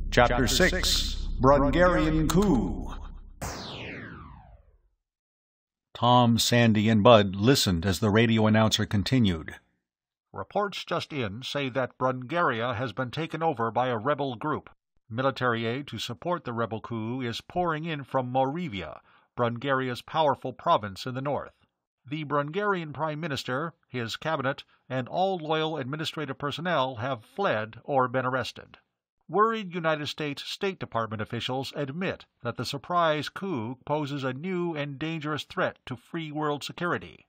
Chapter 6, Brungarian Coup. Tom, Sandy, and Bud listened as the radio announcer continued. Reports just in say that Brungaria has been taken over by a rebel group. Military aid to support the rebel coup is pouring in from Moravia, Brungaria's powerful province in the north. The Brungarian Prime Minister, his cabinet, and all loyal administrative personnel have fled or been arrested. Worried United States State Department officials admit that the surprise coup poses a new and dangerous threat to free world security.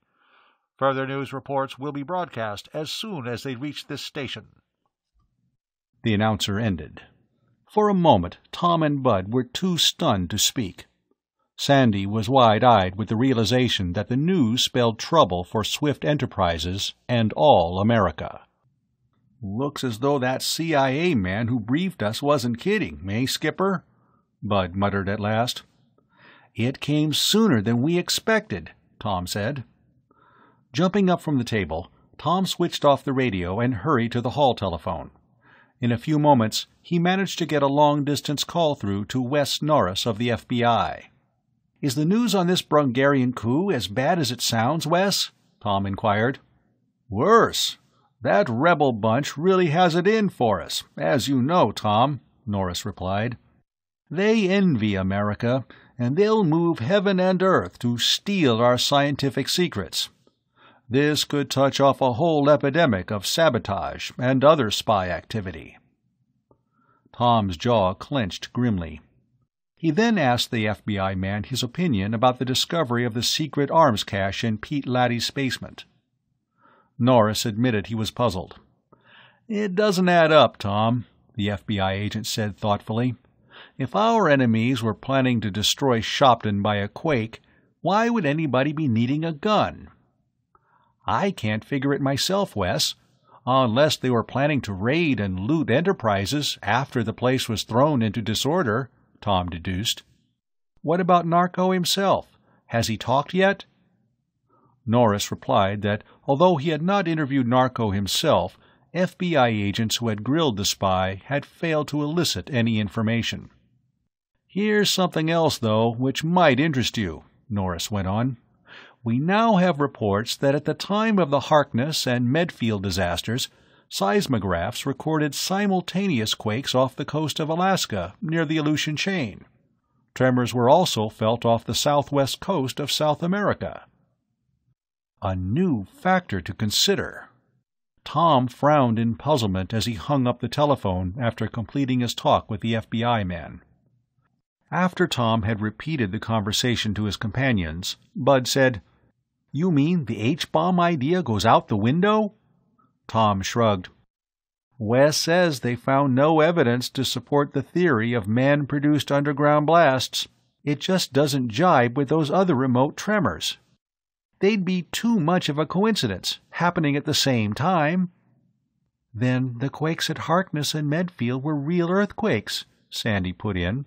Further news reports will be broadcast as soon as they reach this station. The announcer ended. For a moment, Tom and Bud were too stunned to speak. Sandy was wide-eyed with the realization that the news spelled trouble for Swift Enterprises and all America. "Looks as though that CIA man who briefed us wasn't kidding, eh, Skipper?" Bud muttered at last. "It came sooner than we expected," Tom said. Jumping up from the table, Tom switched off the radio and hurried to the hall telephone. In a few moments, he managed to get a long-distance call through to Wes Norris of the FBI. "Is the news on this Brungarian coup as bad as it sounds, Wes?" Tom inquired. "Worse. That rebel bunch really has it in for us, as you know, Tom," Norris replied. "They envy America, and they'll move heaven and earth to steal our scientific secrets. This could touch off a whole epidemic of sabotage and other spy activity." Tom's jaw clenched grimly. He then asked the FBI man his opinion about the discovery of the secret arms cache in Pete Laddie's basement. Norris admitted he was puzzled. "It doesn't add up, Tom," the FBI agent said thoughtfully. "If our enemies were planning to destroy Shopton by a quake, why would anybody be needing a gun?" "I can't figure it myself, Wes, unless they were planning to raid and loot Enterprises after the place was thrown into disorder," Tom deduced. "What about Narco himself? Has he talked yet?" Norris replied that although he had not interviewed Narco himself, FBI agents who had grilled the spy had failed to elicit any information. "Here's something else, though, which might interest you," Norris went on. "We now have reports that at the time of the Harkness and Medfield disasters, seismographs recorded simultaneous quakes off the coast of Alaska near the Aleutian Chain. Tremors were also felt off the southwest coast of South America." A new factor to consider. Tom frowned in puzzlement as he hung up the telephone after completing his talk with the FBI man. After Tom had repeated the conversation to his companions, Bud said, "You mean the H-bomb idea goes out the window?" Tom shrugged. "Wes says they found no evidence to support the theory of man-produced underground blasts. It just doesn't jibe with those other remote tremors. They'd be too much of a coincidence, happening at the same time." "Then the quakes at Harkness and Medfield were real earthquakes," Sandy put in.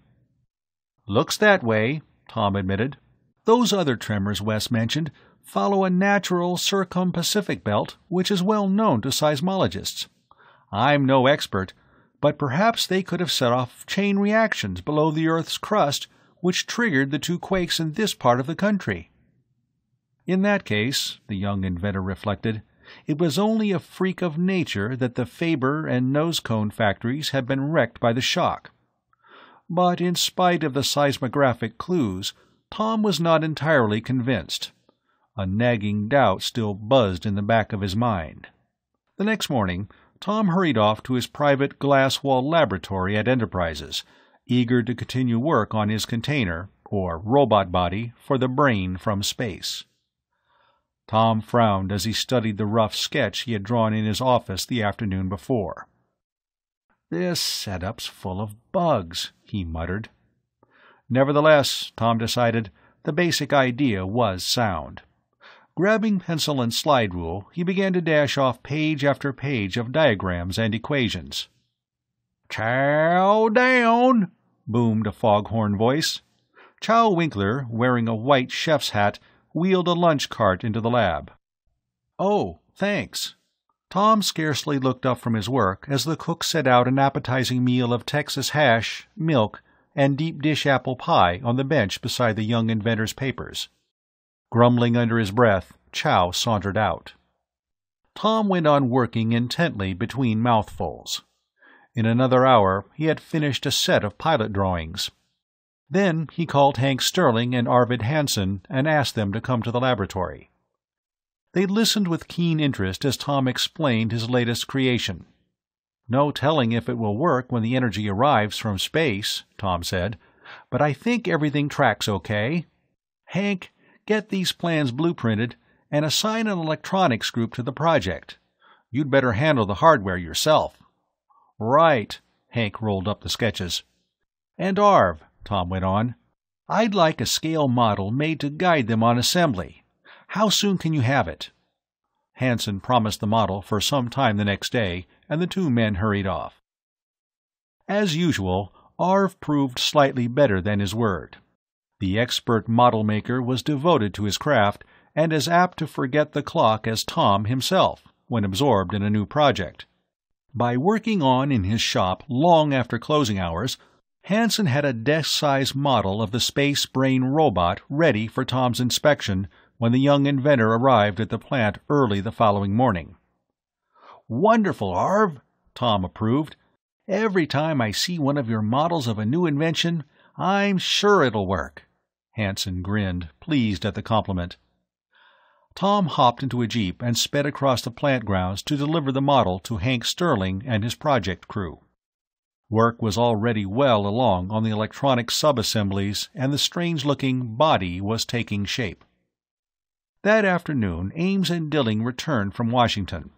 "Looks that way," Tom admitted. "Those other tremors Wes mentioned follow a natural circum-Pacific belt which is well known to seismologists. I'm no expert, but perhaps they could have set off chain reactions below the Earth's crust which triggered the two quakes in this part of the country." In that case, the young inventor reflected, it was only a freak of nature that the Faber and Nosecone factories had been wrecked by the shock. But in spite of the seismographic clues, Tom was not entirely convinced. A nagging doubt still buzzed in the back of his mind. The next morning, Tom hurried off to his private glass-wall laboratory at Enterprises, eager to continue work on his container, or robot body, for the brain from space. Tom frowned as he studied the rough sketch he had drawn in his office the afternoon before. "This setup's full of bugs," he muttered. Nevertheless, Tom decided, the basic idea was sound. Grabbing pencil and slide rule, he began to dash off page after page of diagrams and equations. "Chow down!" boomed a foghorn voice. Chow Winkler, wearing a white chef's hat, wheeled a lunch cart into the lab. "Oh, thanks." Tom scarcely looked up from his work as the cook set out an appetizing meal of Texas hash, milk, and deep-dish apple pie on the bench beside the young inventor's papers. Grumbling under his breath, Chow sauntered out. Tom went on working intently between mouthfuls. In another hour he had finished a set of pilot drawings. Then he called Hank Sterling and Arvid Hansen and asked them to come to the laboratory. They listened with keen interest as Tom explained his latest creation. "No telling if it will work when the energy arrives from space," Tom said, "but I think everything tracks okay. Hank, get these plans blueprinted and assign an electronics group to the project. You'd better handle the hardware yourself." "Right," Hank rolled up the sketches. "And Arv," Tom went on, "I'd like a scale model made to guide them on assembly. How soon can you have it?" Hansen promised the model for some time the next day, and the two men hurried off. As usual, Arv proved slightly better than his word. The expert model maker was devoted to his craft and as apt to forget the clock as Tom himself when absorbed in a new project. By working on in his shop long after closing hours, Hansen had a desk-sized model of the space brain robot ready for Tom's inspection when the young inventor arrived at the plant early the following morning. "Wonderful, Arv," Tom approved. "Every time I see one of your models of a new invention, I'm sure it'll work." Hansen grinned, pleased at the compliment. Tom hopped into a jeep and sped across the plant grounds to deliver the model to Hank Sterling and his project crew. Work was already well along on the electronic sub-assemblies, and the strange-looking body was taking shape. That afternoon Ames and Dilling returned from Washington.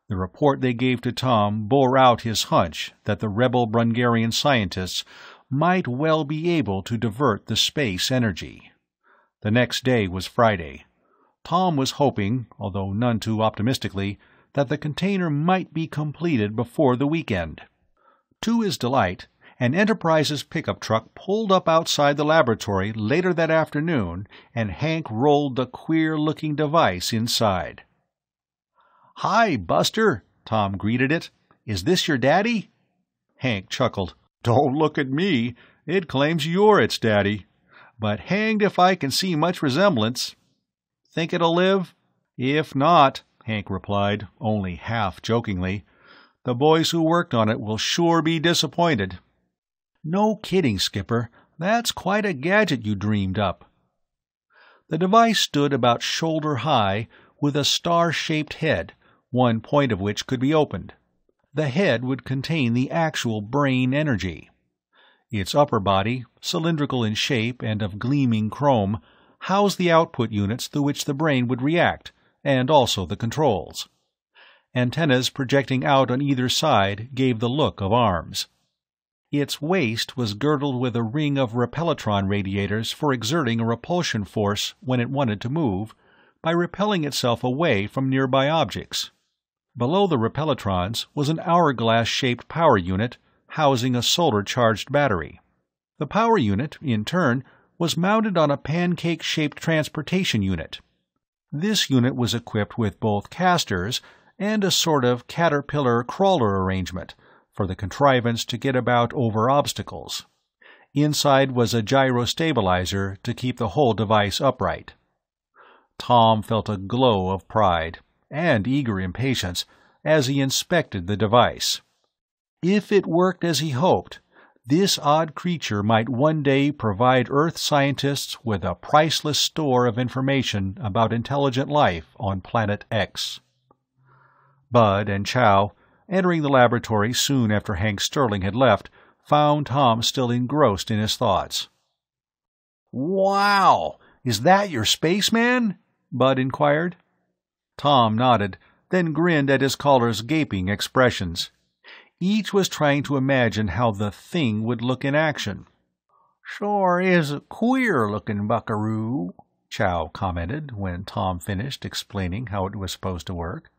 The report they gave to Tom bore out his hunch that the rebel Brungarian scientists might well be able to divert the space energy. The next day was Friday. Tom was hoping, although none too optimistically, that the container might be completed before the weekend. To his delight, an Enterprise's pickup truck pulled up outside the laboratory later that afternoon, and Hank rolled the queer-looking device inside. "Hi, Buster," Tom greeted it. "Is this your daddy?" Hank chuckled. "Don't look at me. It claims you're its daddy. But hanged if I can see much resemblance." "Think it'll live?" "If not," Hank replied, only half jokingly, "the boys who worked on it will sure be disappointed." "No kidding, Skipper. That's quite a gadget you dreamed up." The device stood about shoulder-high, with a star-shaped head, one point of which could be opened. The head would contain the actual brain energy. Its upper body, cylindrical in shape and of gleaming chrome, housed the output units through which the brain would react, and also the controls. Antennas projecting out on either side gave the look of arms. Its waist was girdled with a ring of repellitron radiators for exerting a repulsion force when it wanted to move, by repelling itself away from nearby objects. Below the repellitrons was an hourglass-shaped power unit housing a solar-charged battery. The power unit, in turn, was mounted on a pancake-shaped transportation unit. This unit was equipped with both casters and a sort of caterpillar-crawler arrangement for the contrivance to get about over obstacles. Inside was a gyro-stabilizer to keep the whole device upright. Tom felt a glow of pride and eager impatience as he inspected the device. If it worked as he hoped, this odd creature might one day provide Earth scientists with a priceless store of information about intelligent life on Planet X. Bud and Chow, entering the laboratory soon after Hank Sterling had left, found Tom still engrossed in his thoughts. "Wow! Is that your spaceman?" Bud inquired. Tom nodded, then grinned at his caller's gaping expressions. Each was trying to imagine how the thing would look in action. "Sure is a queer-looking buckaroo," Chow commented when Tom finished explaining how it was supposed to work.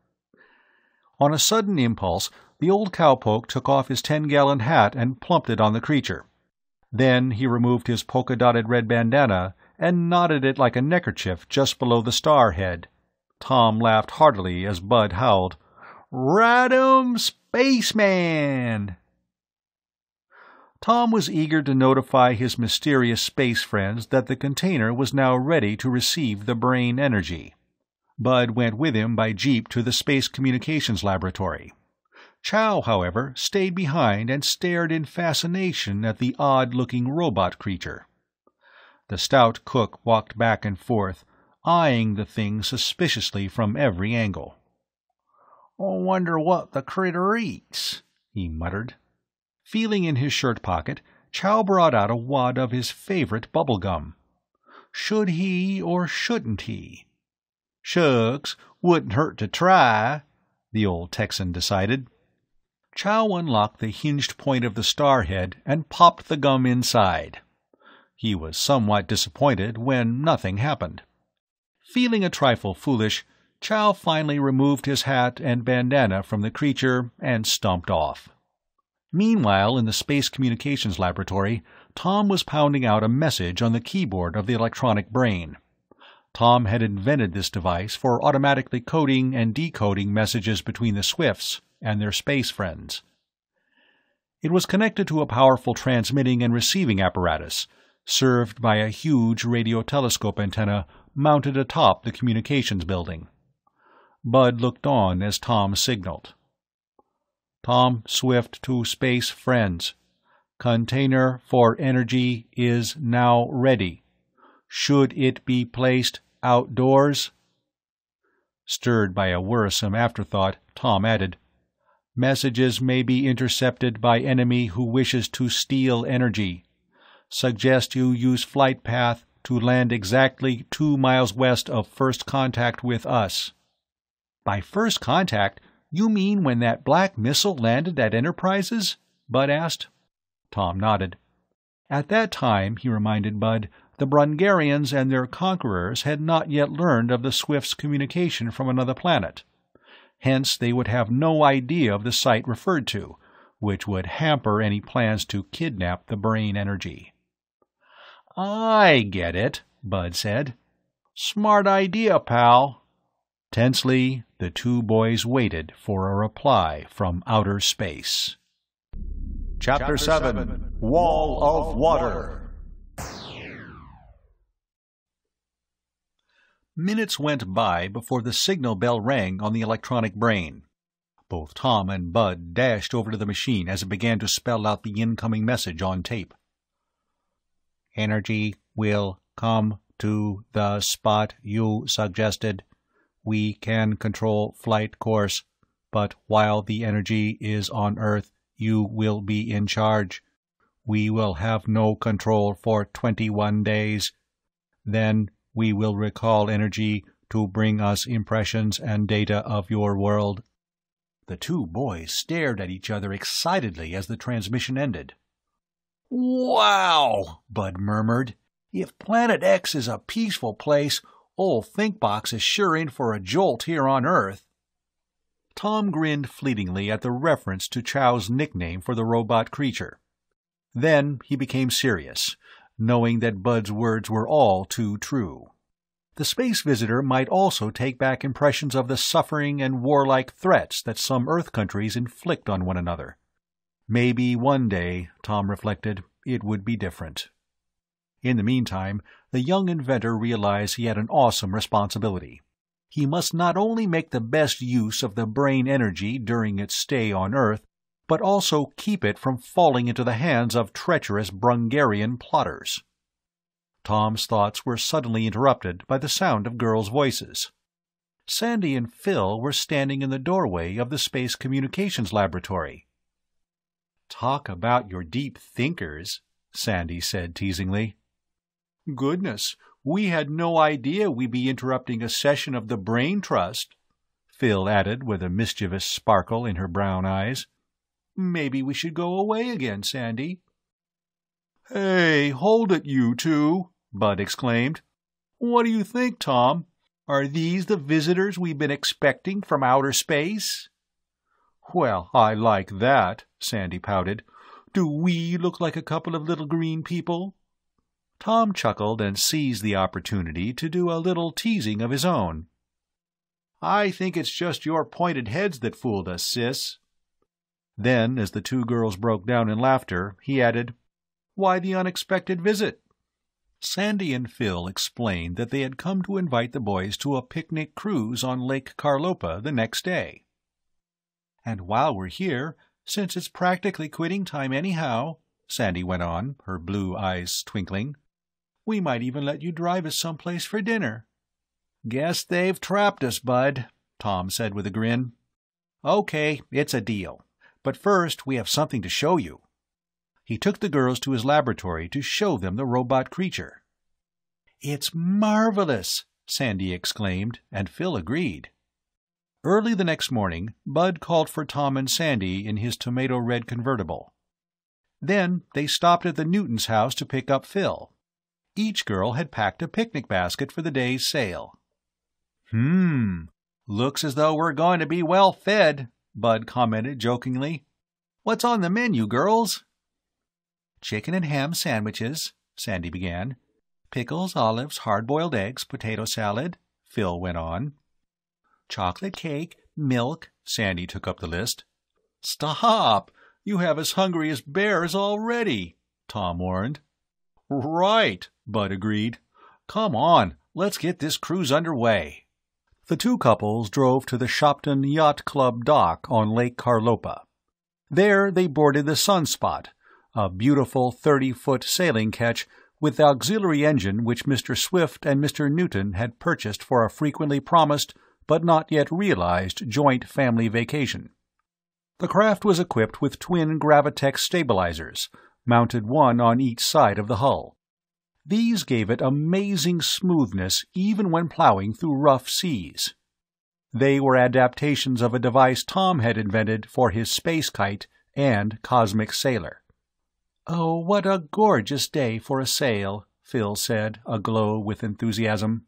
On a sudden impulse, the old cowpoke took off his 10-gallon hat and plumped it on the creature. Then he removed his polka-dotted red bandana and knotted it like a neckerchief just below the star head. Tom laughed heartily as Bud howled, "Radum Spaceman!" Tom was eager to notify his mysterious space friends that the container was now ready to receive the brain energy. Bud went with him by jeep to the Space Communications Laboratory. Chow, however, stayed behind and stared in fascination at the odd-looking robot creature. The stout cook walked back and forth, eyeing the thing suspiciously from every angle. "I wonder what the critter eats," he muttered. Feeling in his shirt pocket, Chow brought out a wad of his favorite bubble gum. Should he or shouldn't he? "Shucks, wouldn't hurt to try," the old Texan decided. Chow unlocked the hinged point of the starhead and popped the gum inside. He was somewhat disappointed when nothing happened. Feeling a trifle foolish, Chow finally removed his hat and bandana from the creature and stumped off. Meanwhile, in the Space Communications Laboratory, Tom was pounding out a message on the keyboard of the electronic brain. Tom had invented this device for automatically coding and decoding messages between the Swifts and their space friends. It was connected to a powerful transmitting and receiving apparatus, served by a huge radio telescope antenna mounted atop the communications building. Bud looked on as Tom signaled. "Tom Swift to space friends. Container for energy is now ready. Should it be placed outdoors?" Stirred by a worrisome afterthought, Tom added, "Messages may be intercepted by enemy who wishes to steal energy. Suggest you use flight path to land exactly 2 miles west of first contact with us." "By first contact, you mean when that black missile landed at Enterprises?" Bud asked. Tom nodded. At that time, he reminded Bud, the Brungarians and their conquerors had not yet learned of the Swift's communication from another planet. Hence they would have no idea of the site referred to, which would hamper any plans to kidnap the brain energy. "I get it," Bud said. "Smart idea, pal." Tensely, the two boys waited for a reply from outer space. Chapter 7, Wall of Water. Minutes went by before the signal bell rang on the electronic brain. Both Tom and Bud dashed over to the machine as it began to spell out the incoming message on tape. "Energy will come to the spot you suggested. We can control flight course, but while the energy is on Earth, you will be in charge. We will have no control for 21 days. Then we will recall energy to bring us impressions and data of your world." The two boys stared at each other excitedly as the transmission ended. "Wow!" Bud murmured. "If Planet X is a peaceful place, old Thinkbox is sure in for a jolt here on Earth." Tom grinned fleetingly at the reference to Chow's nickname for the robot creature. Then he became serious, knowing that Bud's words were all too true. The space visitor might also take back impressions of the suffering and warlike threats that some Earth countries inflict on one another. Maybe one day, Tom reflected, it would be different. In the meantime, the young inventor realized he had an awesome responsibility. He must not only make the best use of the brain energy during its stay on Earth, but also keep it from falling into the hands of treacherous Brungarian plotters. Tom's thoughts were suddenly interrupted by the sound of girls' voices. Sandy and Phil were standing in the doorway of the Space Communications Laboratory. "Talk about your deep thinkers," Sandy said teasingly. "Goodness, we had no idea we'd be interrupting a session of the Brain Trust," Phil added with a mischievous sparkle in her brown eyes. "Maybe we should go away again, Sandy." "Hey, hold it, you two," Bud exclaimed. "What do you think, Tom? Are these the visitors we've been expecting from outer space?" "Well, I like that," Sandy pouted. "Do we look like a couple of little green people?" Tom chuckled and seized the opportunity to do a little teasing of his own. I think it's just your pointed heads that fooled us, sis." Then, as the two girls broke down in laughter, he added, "Why the unexpected visit?" Sandy and Phil explained that they had come to invite the boys to a picnic cruise on Lake Carlopa the next day. "And while we're here, since it's practically quitting time anyhow," Sandy went on, her blue eyes twinkling, "we might even let you drive us someplace for dinner." "Guess they've trapped us, Bud," Tom said with a grin. "Okay, it's a deal. But first we have something to show you." He took the girls to his laboratory to show them the robot creature. "It's marvelous!" Sandy exclaimed, and Phil agreed. Early the next morning, Bud called for Tom and Sandy in his tomato-red convertible. Then they stopped at the Newtons' house to pick up Phil. Each girl had packed a picnic basket for the day's sale. Looks as though we're going to be well fed," Bud commented jokingly. "What's on the menu, girls?" "Chicken and ham sandwiches," Sandy began. "Pickles, olives, hard-boiled eggs, potato salad," Phil went on. "Chocolate cake, milk," Sandy took up the list. "Stop! You have us hungry as bears already," Tom warned. "Right," Bud agreed. "Come on, let's get this cruise underway." The two couples drove to the Shopton Yacht Club dock on Lake Carlopa. There they boarded the Sunspot, a beautiful 30-foot sailing ketch with the auxiliary engine which Mr. Swift and Mr. Newton had purchased for a frequently promised but not yet realized joint family vacation. The craft was equipped with twin Gravitex stabilizers, mounted one on each side of the hull. These gave it amazing smoothness even when plowing through rough seas. They were adaptations of a device Tom had invented for his space kite and cosmic sailor. "Oh, what a gorgeous day for a sail," Phil said, aglow with enthusiasm.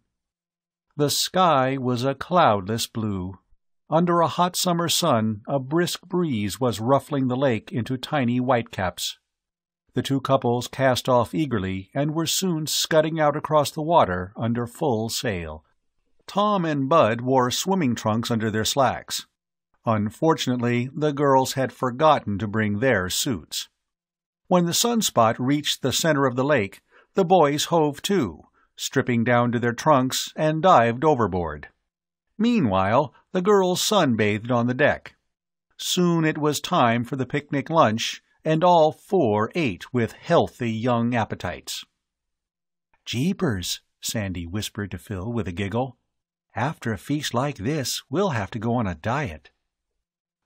The sky was a cloudless blue. Under a hot summer sun, a brisk breeze was ruffling the lake into tiny whitecaps. The two couples cast off eagerly and were soon scudding out across the water under full sail. Tom and Bud wore swimming trunks under their slacks. Unfortunately, the girls had forgotten to bring their suits. When the Sunspot reached the center of the lake, the boys hove to, stripping down to their trunks, and dived overboard. Meanwhile, the girls sunbathed on the deck. Soon it was time for the picnic lunch, and all four ate with healthy young appetites. "Jeepers," Sandy whispered to Phil with a giggle. "After a feast like this, we'll have to go on a diet."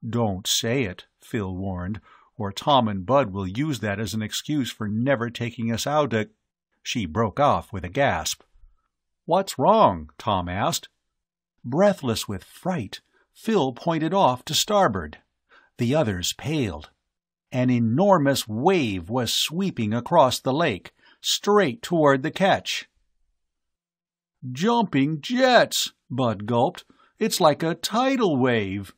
"Don't say it," Phil warned, "or Tom and Bud will use that as an excuse for never taking us out to—" She broke off with a gasp. "What's wrong?" Tom asked. Breathless with fright, Phil pointed off to starboard. The others paled. An enormous wave was sweeping across the lake, straight toward the ketch. "Jumping jets!" Bud gulped. "It's like a tidal wave."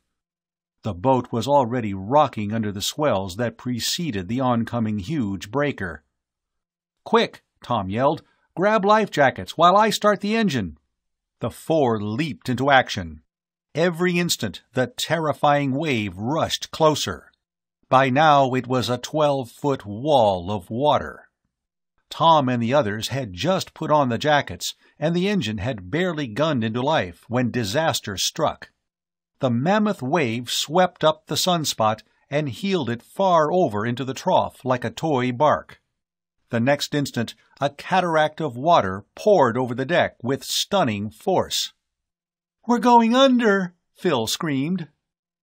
The boat was already rocking under the swells that preceded the oncoming huge breaker. "Quick!" Tom yelled. "Grab life jackets while I start the engine." The four leaped into action. Every instant the terrifying wave rushed closer. By now it was a 12-foot wall of water. Tom and the others had just put on the jackets, and the engine had barely gunned into life when disaster struck. The mammoth wave swept up the Sunspot and heeled it far over into the trough like a toy bark. The next instant, a cataract of water poured over the deck with stunning force. "We're going under!" Phil screamed.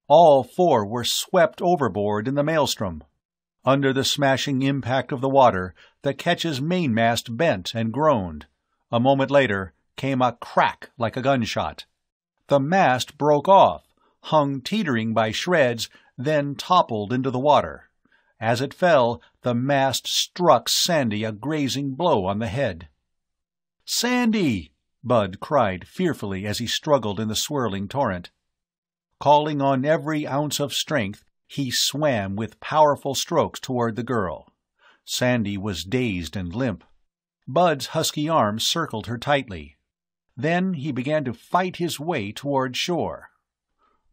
All four were swept overboard in the maelstrom. Under the smashing impact of the water, the ketch's mainmast bent and groaned. A moment later came a crack like a gunshot. The mast broke off, hung teetering by shreds, then toppled into the water. As it fell, the mast struck Sandy a grazing blow on the head. "Sandy!" Bud cried fearfully as he struggled in the swirling torrent. Calling on every ounce of strength, he swam with powerful strokes toward the girl. Sandy was dazed and limp. Bud's husky arms circled her tightly. Then he began to fight his way toward shore.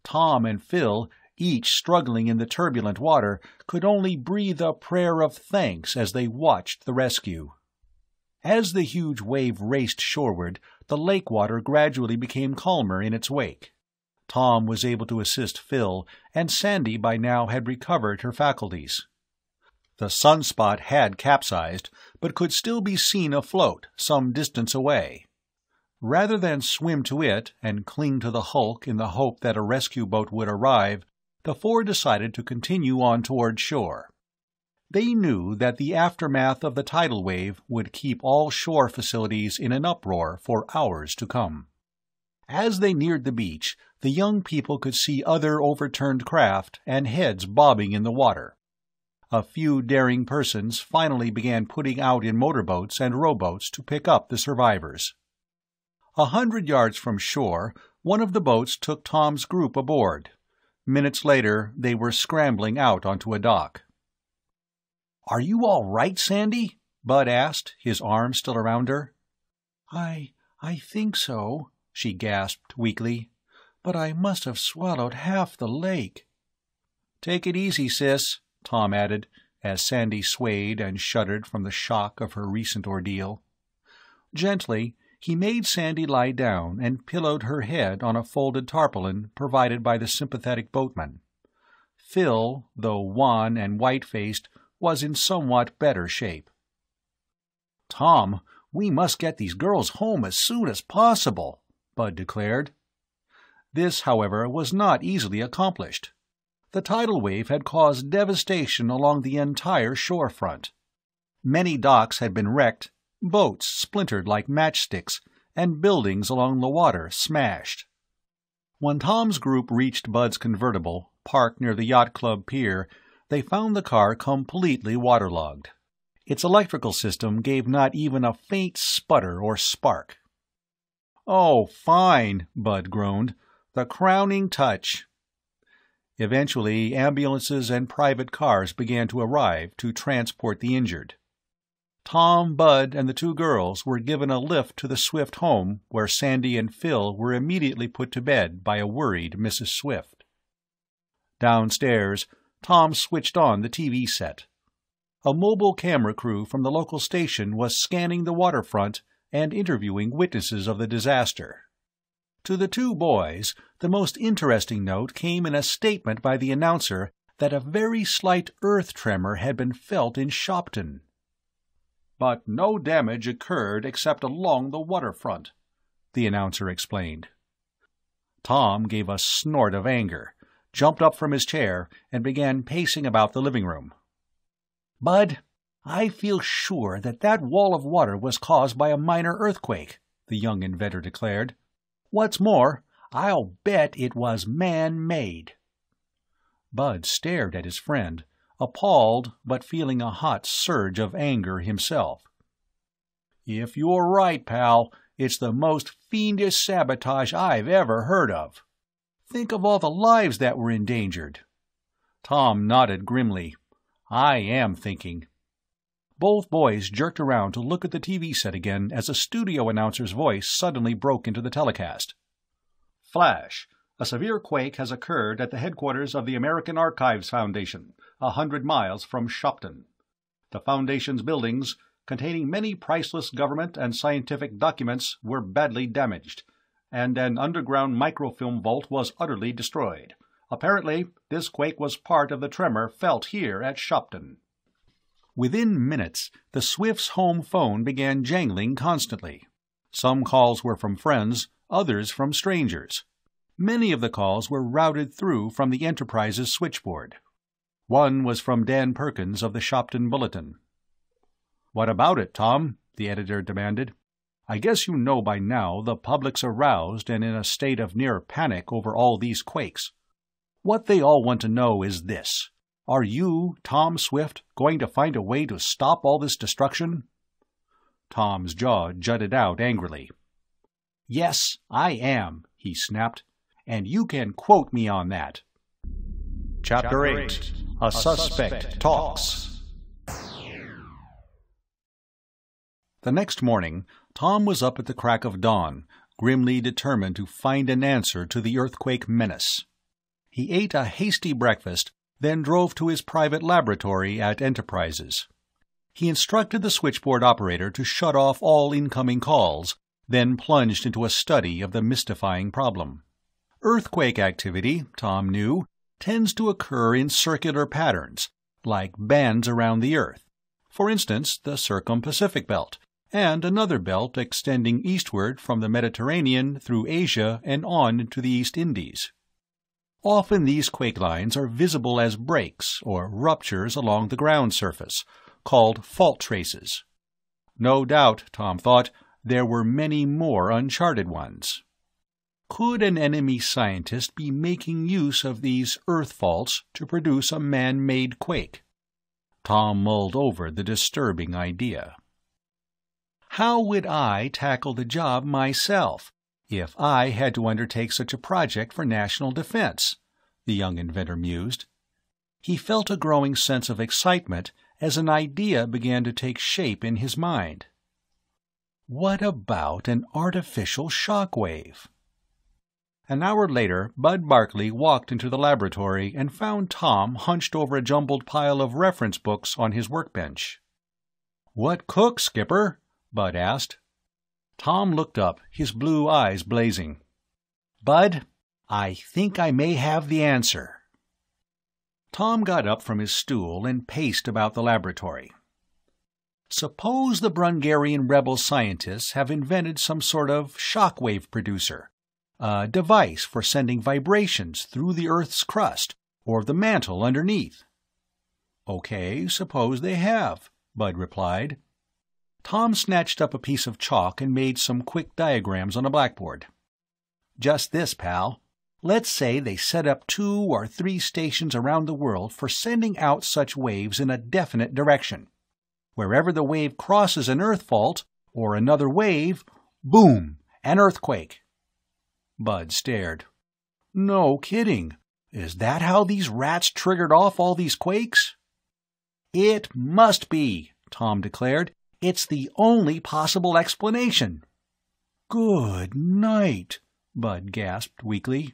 Tom and Phil, each struggling in the turbulent water, could only breathe a prayer of thanks as they watched the rescue. As the huge wave raced shoreward, the lake water gradually became calmer in its wake. Tom was able to assist Phil, and Sandy by now had recovered her faculties. The sunspot had capsized, but could still be seen afloat some distance away. Rather than swim to it and cling to the hulk in the hope that a rescue boat would arrive, the four decided to continue on toward shore. They knew that the aftermath of the tidal wave would keep all shore facilities in an uproar for hours to come. As they neared the beach, the young people could see other overturned craft and heads bobbing in the water. A few daring persons finally began putting out in motorboats and rowboats to pick up the survivors. 100 yards from shore, one of the boats took Tom's group aboard. Minutes later, they were scrambling out onto a dock. "Are you all right, Sandy?" Bud asked, his arm still around her. I think so," she gasped weakly. "But I must have swallowed half the lake." "Take it easy, sis," Tom added, as Sandy swayed and shuddered from the shock of her recent ordeal. Gently, he made Sandy lie down and pillowed her head on a folded tarpaulin provided by the sympathetic boatman. Phil, though wan and white-faced, was in somewhat better shape. "Tom, we must get these girls home as soon as possible," Bud declared. This, however, was not easily accomplished. The tidal wave had caused devastation along the entire shorefront. Many docks had been wrecked, boats splintered like matchsticks, and buildings along the water smashed. When Tom's group reached Bud's convertible, parked near the yacht club pier, they found the car completely waterlogged. Its electrical system gave not even a faint sputter or spark. "Oh, fine," Bud groaned. "The crowning touch." Eventually, ambulances and private cars began to arrive to transport the injured. Tom, Bud, and the two girls were given a lift to the Swift home, where Sandy and Phil were immediately put to bed by a worried Mrs. Swift. Downstairs, Tom switched on the TV set. A mobile camera crew from the local station was scanning the waterfront and interviewing witnesses of the disaster. To the two boys, the most interesting note came in a statement by the announcer that a very slight earth tremor had been felt in Shopton. "But no damage occurred except along the waterfront," the announcer explained. Tom gave a snort of anger, jumped up from his chair, and began pacing about the living room. "Bud, I feel sure that wall of water was caused by a minor earthquake," the young inventor declared. "What's more, I'll bet it was man-made." Bud stared at his friend, appalled but feeling a hot surge of anger himself. "If you're right, pal, it's the most fiendish sabotage I've ever heard of. Think of all the lives that were endangered." Tom nodded grimly. "I am thinking." Both boys jerked around to look at the TV set again as a studio announcer's voice suddenly broke into the telecast. "Flash. A severe quake has occurred at the headquarters of the American Archives Foundation, 100 miles from Shopton. The Foundation's buildings, containing many priceless government and scientific documents, were badly damaged, and an underground microfilm vault was utterly destroyed. Apparently, this quake was part of the tremor felt here at Shopton." Within minutes, the Swifts' home phone began jangling constantly. Some calls were from friends, others from strangers. Many of the calls were routed through from the Enterprise's switchboard. One was from Dan Perkins of the Shopton Bulletin. "What about it, Tom?" the editor demanded. "I guess you know by now the public's aroused and in a state of near panic over all these quakes. What they all want to know is this. Are you, Tom Swift, going to find a way to stop all this destruction?" Tom's jaw jutted out angrily. "Yes, I am," he snapped, "and you can quote me on that." Chapter 8. A Suspect Talks. The next morning, Tom was up at the crack of dawn, grimly determined to find an answer to the earthquake menace. He ate a hasty breakfast, then drove to his private laboratory at Enterprises. He instructed the switchboard operator to shut off all incoming calls, then plunged into a study of the mystifying problem. Earthquake activity, Tom knew, tends to occur in circular patterns, like bands around the Earth. For instance, the Circum-Pacific Belt, and another belt extending eastward from the Mediterranean through Asia and on to the East Indies. Often these quake lines are visible as breaks or ruptures along the ground surface, called fault traces. No doubt, Tom thought, there were many more uncharted ones. Could an enemy scientist be making use of these earth faults to produce a man-made quake? Tom mulled over the disturbing idea. How would I tackle the job myself if I had to undertake such a project for national defense? The young inventor mused. He felt a growing sense of excitement as an idea began to take shape in his mind. What about an artificial shock wave? An hour later, Bud Barclay walked into the laboratory and found Tom hunched over a jumbled pile of reference books on his workbench. "What cook, Skipper?" Bud asked. Tom looked up, his blue eyes blazing. "Bud, I think I may have the answer." Tom got up from his stool and paced about the laboratory. Suppose the Brungarian rebel scientists have invented some sort of shockwave producer, a device for sending vibrations through the Earth's crust or the mantle underneath. "Okay, suppose they have," Bud replied. Tom snatched up a piece of chalk and made some quick diagrams on a blackboard. "Just this, pal. Let's say they set up 2 or 3 stations around the world for sending out such waves in a definite direction. Wherever the wave crosses an earth fault, or another wave, boom, an earthquake." Bud stared. "No kidding. Is that how these rats triggered off all these quakes?" "It must be," Tom declared. "It's the only possible explanation." "Good night," Bud gasped weakly.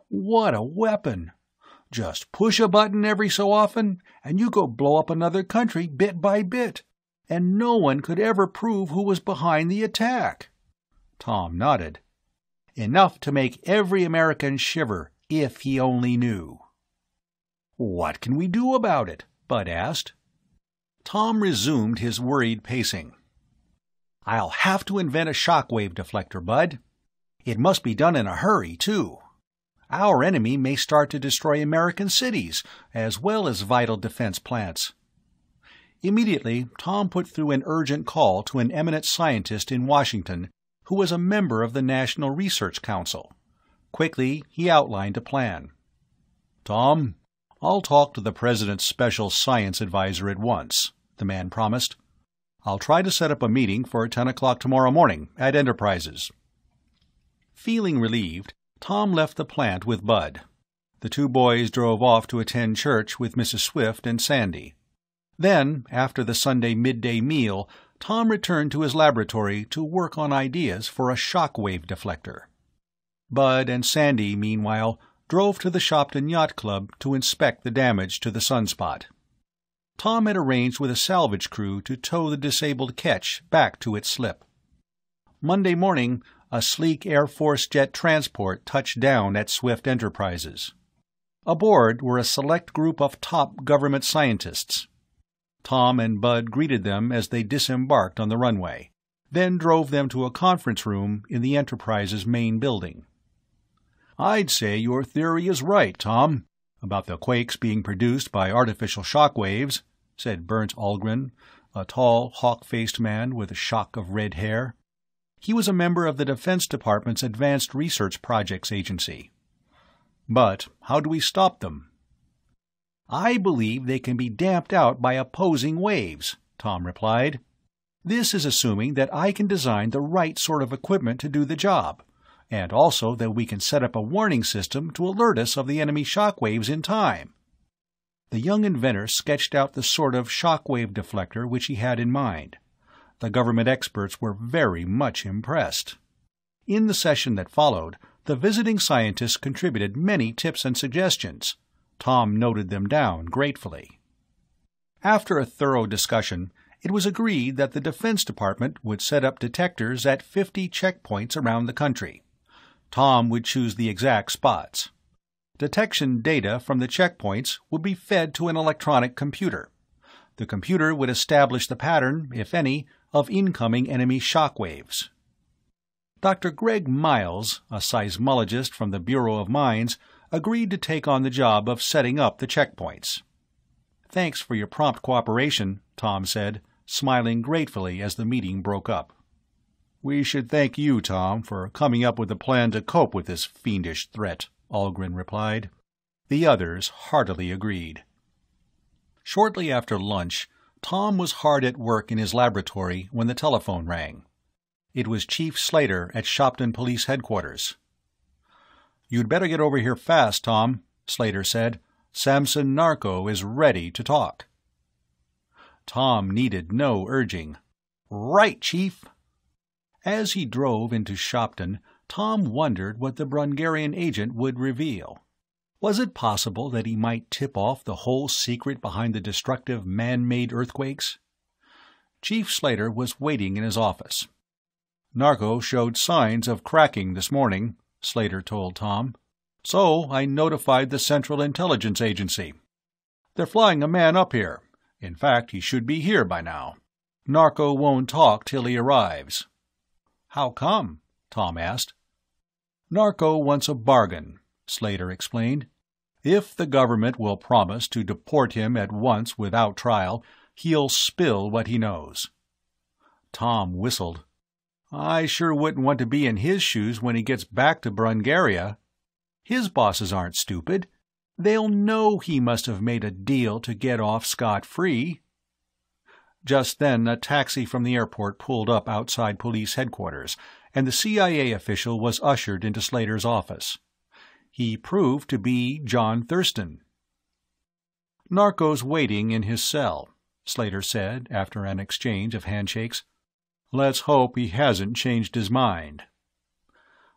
"What a weapon! Just push a button every so often, and you go blow up another country bit by bit, and no one could ever prove who was behind the attack." Tom nodded. "Enough to make every American shiver, if he only knew." "What can we do about it?" Bud asked. Tom resumed his worried pacing. "I'll have to invent a shockwave deflector, Bud. It must be done in a hurry, too. Our enemy may start to destroy American cities, as well as vital defense plants." Immediately, Tom put through an urgent call to an eminent scientist in Washington who was a member of the National Research Council. Quickly, he outlined a plan. "Tom, I'll talk to the President's Special Science Advisor at once," the man promised. "I'll try to set up a meeting for 10 o'clock tomorrow morning at Enterprises." Feeling relieved, Tom left the plant with Bud. The 2 boys drove off to attend church with Mrs. Swift and Sandy. Then, after the Sunday midday meal, Tom returned to his laboratory to work on ideas for a shockwave deflector. Bud and Sandy, meanwhile, drove to the Shopton Yacht Club to inspect the damage to the sunspot. Tom had arranged with a salvage crew to tow the disabled ketch back to its slip. Monday morning, a sleek Air Force jet transport touched down at Swift Enterprises. Aboard were a select group of top government scientists. Tom and Bud greeted them as they disembarked on the runway, then drove them to a conference room in the Enterprise's main building. "I'd say your theory is right, Tom, about the quakes being produced by artificial shock waves," said Burnt Algren, a tall, hawk-faced man with a shock of red hair. He was a member of the Defense Department's Advanced Research Projects Agency. "But how do we stop them?" "I believe they can be damped out by opposing waves," Tom replied. "This is assuming that I can design the right sort of equipment to do the job, and also that we can set up a warning system to alert us of the enemy shock waves in time." The young inventor sketched out the sort of shockwave deflector which he had in mind. The government experts were very much impressed. In the session that followed, the visiting scientists contributed many tips and suggestions. Tom noted them down gratefully. After a thorough discussion, it was agreed that the Defense Department would set up detectors at 50 checkpoints around the country. Tom would choose the exact spots. Detection data from the checkpoints would be fed to an electronic computer. The computer would establish the pattern, if any, of incoming enemy shock waves. Dr. Greg Miles, a seismologist from the Bureau of Mines, agreed to take on the job of setting up the checkpoints. "Thanks for your prompt cooperation," Tom said, smiling gratefully as the meeting broke up. "We should thank you, Tom, for coming up with a plan to cope with this fiendish threat," Algren replied. The others heartily agreed. Shortly after lunch, Tom was hard at work in his laboratory when the telephone rang. It was Chief Slater at Shopton Police Headquarters. "You'd better get over here fast, Tom," Slater said. "Samson Narco is ready to talk." Tom needed no urging. "Right, Chief." As he drove into Shopton, Tom wondered what the Brungarian agent would reveal. Was it possible that he might tip off the whole secret behind the destructive man-made earthquakes? Chief Slater was waiting in his office. "Narco showed signs of cracking this morning," Slater told Tom. "So I notified the Central Intelligence Agency. They're flying a man up here. In fact, he should be here by now. Narco won't talk till he arrives." "How come?" Tom asked. "Narco wants a bargain," Slater explained. "If the government will promise to deport him at once without trial, he'll spill what he knows." Tom whistled. "I sure wouldn't want to be in his shoes when he gets back to Brungaria. His bosses aren't stupid. They'll know he must have made a deal to get off scot-free." Just then a taxi from the airport pulled up outside police headquarters, and the CIA official was ushered into Slater's office. He proved to be John Thurston. "Narco's waiting in his cell," Slater said after an exchange of handshakes. "Let's hope he hasn't changed his mind."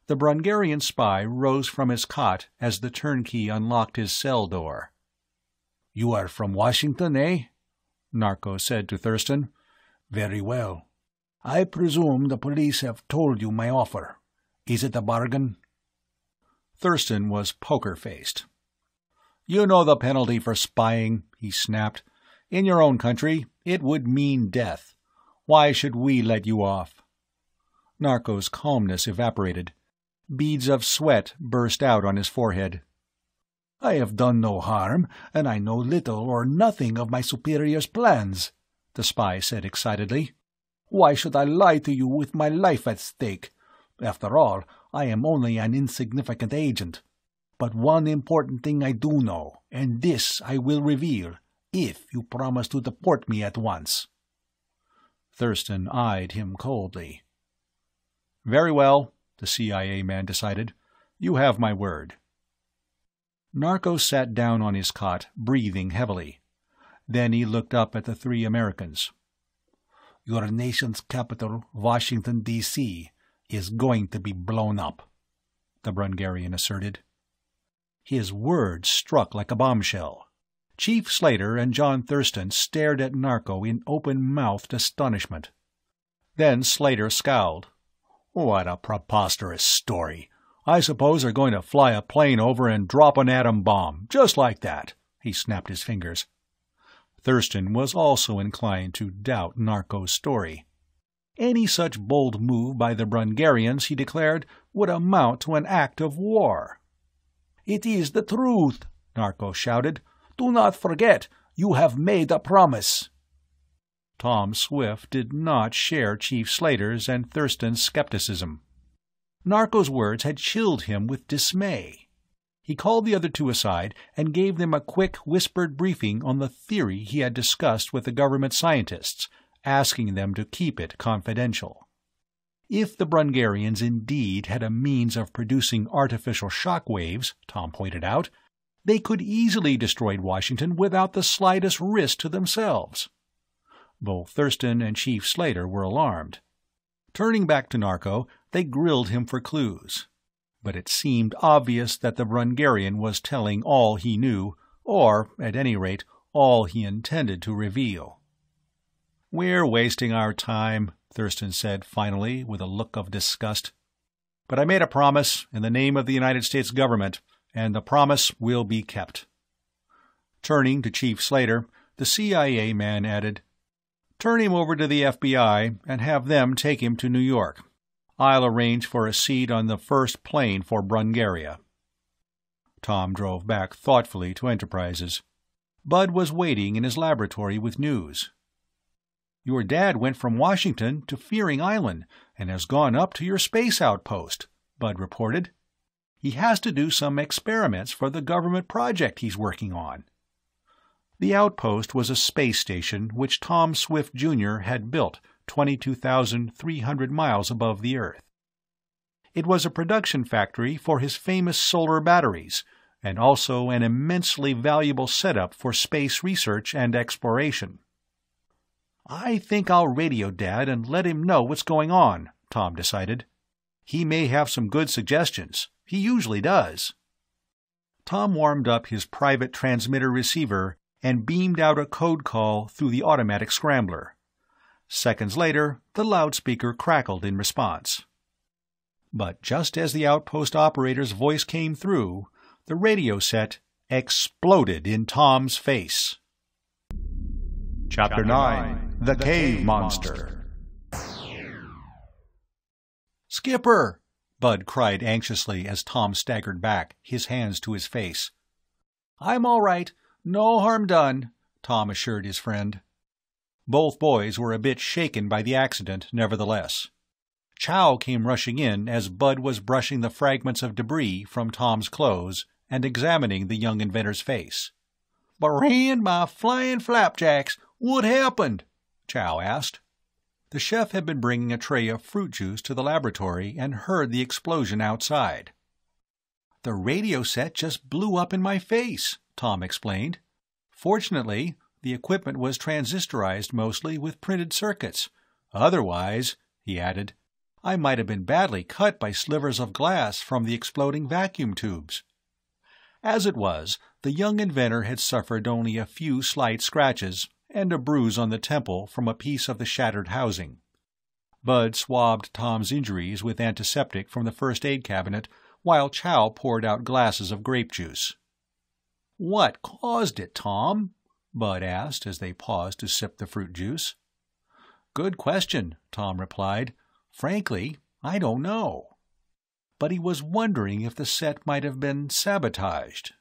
The Brungarian spy rose from his cot as the turnkey unlocked his cell door. "You are from Washington, eh?" Narco said to Thurston. "Very well. I presume the police have told you my offer. Is it a bargain?" Thurston was poker-faced. "You know the penalty for spying," he snapped. "In your own country, it would mean death. Why should we let you off?" Narco's calmness evaporated. Beads of sweat burst out on his forehead. "I have done no harm, and I know little or nothing of my superior's plans," the spy said excitedly. "Why should I lie to you with my life at stake? After all, I am only an insignificant agent. But one important thing I do know, and this I will reveal, if you promise to deport me at once." Thurston eyed him coldly. "Very well," the CIA man decided. "You have my word." Narco sat down on his cot, breathing heavily. Then he looked up at the three Americans. "Your nation's capital, Washington, D.C., is going to be blown up," the Brungarian asserted. His words struck like a bombshell. Chief Slater and John Thurston stared at Narco in open-mouthed astonishment. Then Slater scowled. "What a preposterous story! I suppose they're going to fly a plane over and drop an atom bomb, just like that." He snapped his fingers. Thurston was also inclined to doubt Narco's story. Any such bold move by the Brungarians, he declared, would amount to an act of war. "It is the truth," Narco shouted. "Do not forget, you have made a promise." Tom Swift did not share Chief Slater's and Thurston's skepticism. Narco's words had chilled him with dismay. He called the other two aside and gave them a quick, whispered briefing on the theory he had discussed with the government scientists, asking them to keep it confidential. If the Brungarians indeed had a means of producing artificial shock waves, Tom pointed out, they could easily destroy Washington without the slightest risk to themselves. Both Thurston and Chief Slater were alarmed. Turning back to Narco, they grilled him for clues. But it seemed obvious that the Brungarian was telling all he knew, or, at any rate, all he intended to reveal. "We're wasting our time," Thurston said finally, with a look of disgust. "But I made a promise in the name of the United States government, and the promise will be kept." Turning to Chief Slater, the CIA man added, "Turn him over to the FBI and have them take him to New York. I'll arrange for a seat on the first plane for Brungaria." Tom drove back thoughtfully to Enterprises. Bud was waiting in his laboratory with news. "Your dad went from Washington to Fearing Island and has gone up to your space outpost," Bud reported. "He has to do some experiments for the government project he's working on." The outpost was a space station which Tom Swift Jr. had built 22,300 miles above the Earth. It was a production factory for his famous solar batteries, and also an immensely valuable setup for space research and exploration. "I think I'll radio Dad and let him know what's going on," Tom decided. "He may have some good suggestions. He usually does." Tom warmed up his private transmitter receiver and beamed out a code call through the automatic scrambler. Seconds later, the loudspeaker crackled in response. But just as the outpost operator's voice came through, the radio set exploded in Tom's face. Chapter 9. The Cave Monster. "Skipper!" Bud cried anxiously as Tom staggered back, his hands to his face. "I'm all right. No harm done," Tom assured his friend. Both boys were a bit shaken by the accident, nevertheless. Chow came rushing in as Bud was brushing the fragments of debris from Tom's clothes and examining the young inventor's face. "Brand my flying flapjacks, what happened?" Chow asked. The chef had been bringing a tray of fruit juice to the laboratory and heard the explosion outside. "The radio set just blew up in my face," Tom explained. "Fortunately, the equipment was transistorized mostly with printed circuits. Otherwise," he added, "I might have been badly cut by slivers of glass from the exploding vacuum tubes." As it was, the young inventor had suffered only a few slight scratches and a bruise on the temple from a piece of the shattered housing. Bud swabbed Tom's injuries with antiseptic from the first aid cabinet, while Chow poured out glasses of grape juice. "What caused it, Tom?" Bud asked as they paused to sip the fruit juice. "Good question," Tom replied. "Frankly, I don't know." But he was wondering if the set might have been sabotaged.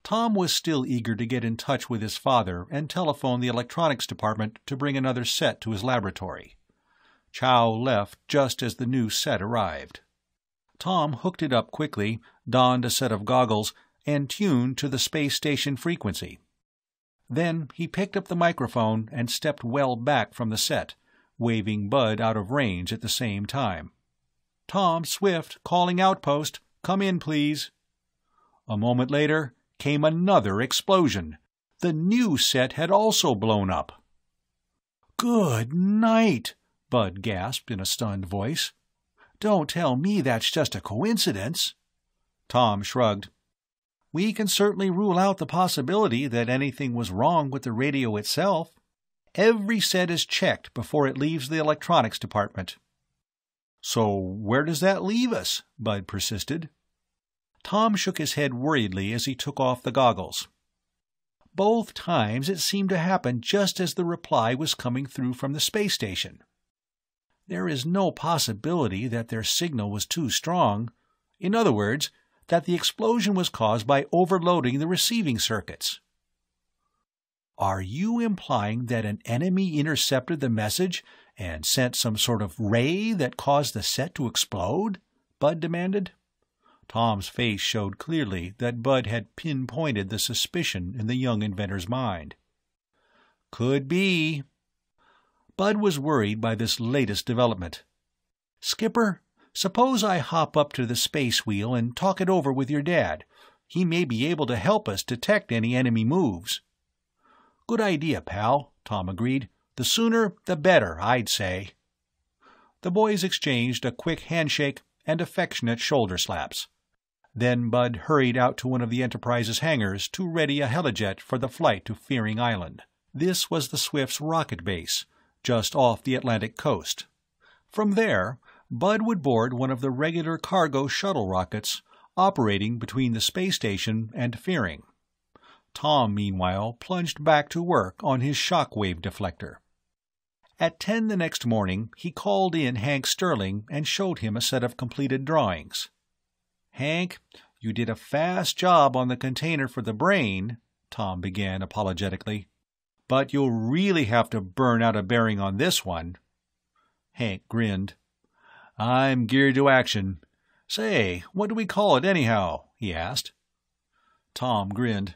Tom was still eager to get in touch with his father and telephone the electronics department to bring another set to his laboratory. Chow left just as the new set arrived. Tom hooked it up quickly, donned a set of goggles, and tuned to the space station frequency. Then he picked up the microphone and stepped well back from the set, waving Bud out of range at the same time. "Tom Swift, calling outpost. Come in, please." A moment later came another explosion. The new set had also blown up. "Good night," Bud gasped in a stunned voice. "Don't tell me that's just a coincidence." Tom shrugged. "We can certainly rule out the possibility that anything was wrong with the radio itself. Every set is checked before it leaves the electronics department." "So where does that leave us?" Bud persisted. Tom shook his head worriedly as he took off the goggles. "Both times it seemed to happen just as the reply was coming through from the space station. There is no possibility that their signal was too strong. In other words, that the explosion was caused by overloading the receiving circuits." "Are you implying that an enemy intercepted the message and sent some sort of ray that caused the set to explode?" Bud demanded. Tom's face showed clearly that Bud had pinpointed the suspicion in the young inventor's mind. "Could be." Bud was worried by this latest development. "Skipper, suppose I hop up to the space wheel and talk it over with your dad. He may be able to help us detect any enemy moves." "Good idea, pal," Tom agreed. "The sooner, the better, I'd say." The boys exchanged a quick handshake and affectionate shoulder slaps. Then Bud hurried out to one of the Enterprise's hangars to ready a helijet for the flight to Fearing Island. This was the Swift's rocket base, just off the Atlantic coast. From there, Bud would board one of the regular cargo shuttle rockets operating between the space station and Fearing. Tom, meanwhile, plunged back to work on his shockwave deflector. At 10 the next morning, he called in Hank Sterling and showed him a set of completed drawings. "Hank, you did a fast job on the container for the brain," Tom began apologetically. "But you'll really have to burn out a bearing on this one." Hank grinned. "I'm geared to action. Say, what do we call it anyhow?" he asked. Tom grinned.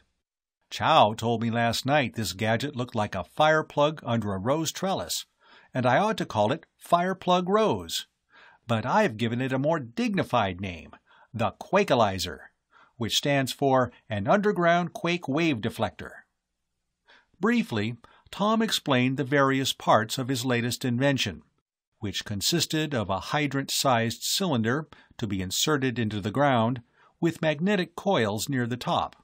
"Chow told me last night this gadget looked like a fire plug under a rose trellis, and I ought to call it Fireplug Rose. But I've given it a more dignified name, the Quakealizer, which stands for an underground quake wave deflector." Briefly, Tom explained the various parts of his latest invention, which consisted of a hydrant-sized cylinder to be inserted into the ground with magnetic coils near the top.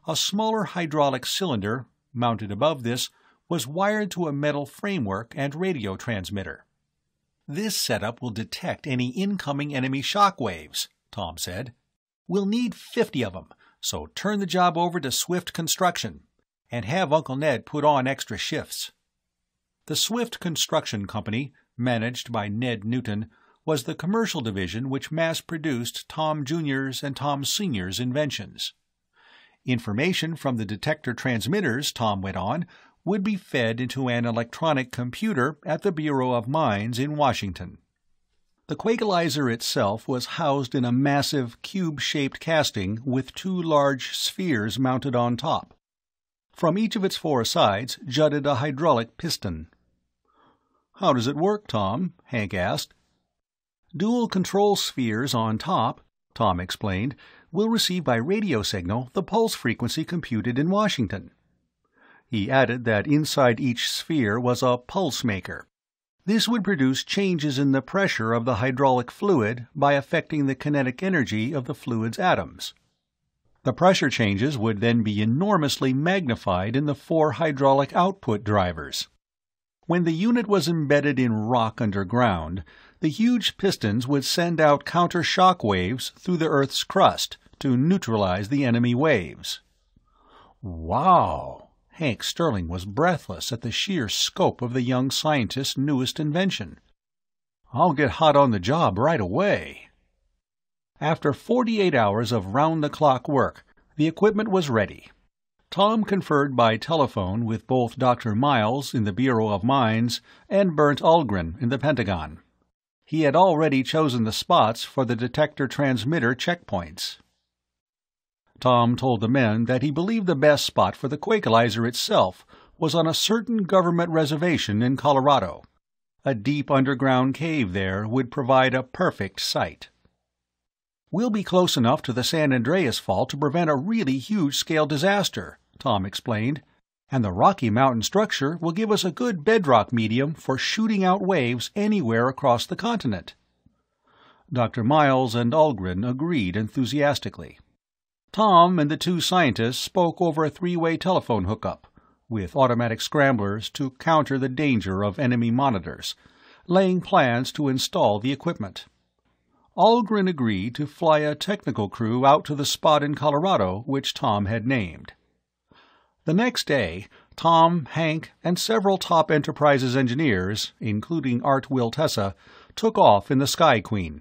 A smaller hydraulic cylinder, mounted above this, was wired to a metal framework and radio transmitter. "This setup will detect any incoming enemy shock waves," Tom said. "We'll need 50 of them, so turn the job over to Swift Construction, and have Uncle Ned put on extra shifts." The Swift Construction Company, managed by Ned Newton, was the commercial division which mass-produced Tom Jr.'s and Tom Sr.'s inventions. Information from the detector transmitters, Tom went on, would be fed into an electronic computer at the Bureau of Mines in Washington. The Quakealizer itself was housed in a massive cube-shaped casting with 2 large spheres mounted on top. From each of its 4 sides jutted a hydraulic piston. "How does it work, Tom?" Hank asked. "Dual control spheres on top," Tom explained, "will receive by radio signal the pulse frequency computed in Washington." He added that inside each sphere was a pulse maker. This would produce changes in the pressure of the hydraulic fluid by affecting the kinetic energy of the fluid's atoms. The pressure changes would then be enormously magnified in the 4 hydraulic output drivers. When the unit was embedded in rock underground, the huge pistons would send out counter-shock waves through the Earth's crust to neutralize the enemy waves. Wow! Hank Sterling was breathless at the sheer scope of the young scientist's newest invention. "I'll get hot on the job right away." After 48 hours of round-the-clock work, the equipment was ready. Tom conferred by telephone with both Dr. Miles in the Bureau of Mines and Bernd Ahlgren in the Pentagon. He had already chosen the spots for the detector transmitter checkpoints. Tom told the men that he believed the best spot for the Quakealizer itself was on a certain government reservation in Colorado. A deep underground cave there would provide a perfect site. "We'll be close enough to the San Andreas Fault to prevent a really huge-scale disaster," Tom explained, "and the Rocky Mountain structure will give us a good bedrock medium for shooting out waves anywhere across the continent." Dr. Miles and Ahlgren agreed enthusiastically. Tom and the 2 scientists spoke over a 3-way telephone hookup, with automatic scramblers to counter the danger of enemy monitors, laying plans to install the equipment. Ahlgren agreed to fly a technical crew out to the spot in Colorado which Tom had named. The next day, Tom, Hank, and several top Enterprises engineers, including Art Wiltessa, took off in the Sky Queen.